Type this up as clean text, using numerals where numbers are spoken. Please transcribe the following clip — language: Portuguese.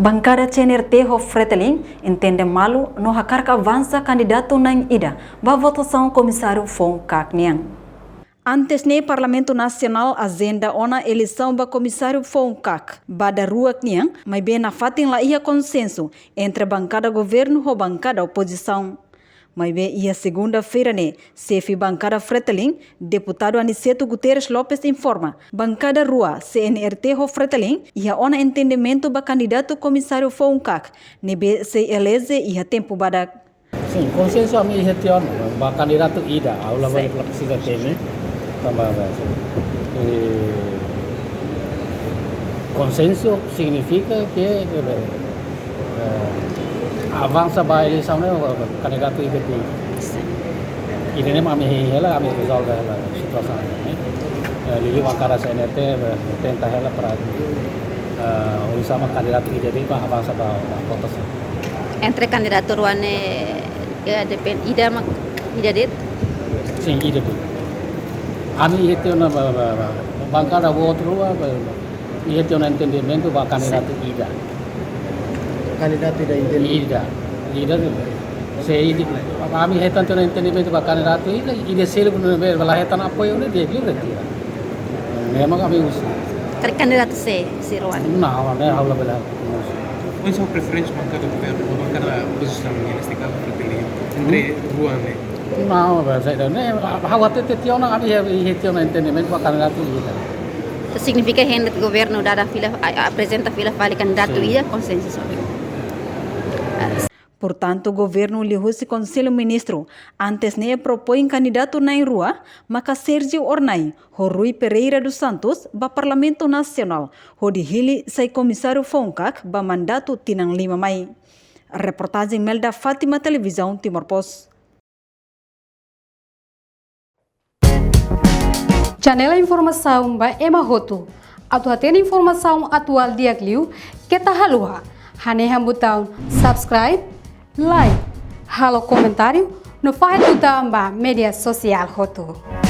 Bancada CNRT ho Fretilin entende malu no hakarka avança candidato na ida ba votação comissário Fon Kakniang. Antes ne Parlamento Nacional agenda ona eleição ba comissário Fon Kak ba da rua Kniang, mas bem na fatin lá ia consenso entre bancada governo e bancada oposição. Mas bem ia segunda-feira ne, chefe bancada Fretilin, deputado Aniceto Guterres Lopes informa, bancada rua CNRT ho Fretilin ia ona entendimento ba candidato comissário Fon Kak, ne be se eleze ia tempo badak. Sim, consenso a minha gestión, ba candidato ida, aula ba precisa ter, tambah consenso significa que avança ba eleição né candidato ida di. Ini ne kami hela kami resolve a situação né. Lili bancada CNRT tenta hela para urusan candidato ida di ba avança ba votação. Entre candidato ruane depende ida det? Sim, ida di. Ami itu na bancada outro itu na entendimento ba candidato ida. Candidato ida Ida se ida kami hetan tu na entendimento ba candidato ida sele pun bala hetan apoio ne dia retira. Memang kami usaha. Candidato si Ruan. Nah, ne haula bala. ¿Cuáles son preferencias bancada governo o bancada oposição neste caso Fretilin entre Ruan e Nah, saya ne hawa tete tiona kami hetiona entendimento ba candidato ida. Significa que o governo apresenta fila para candidato ida consenso. Portanto, o governo lihusi Conselho Ministro antes ne propõe candidato na rua, maka Sergio Ornai, ho Rui Pereira dos Santos, ba Parlamento Nacional, ho dihili sai comissário Fonkak ba mandato tinang 5 Mai. Reportagem Melda Fátima Televisão Timor Post. Janela informação ba Emma Hoto. Atu atena informação atual diagliu kita halua. Haneha botão subscribe, like, halo comentário no faz botão ba media social Hoto.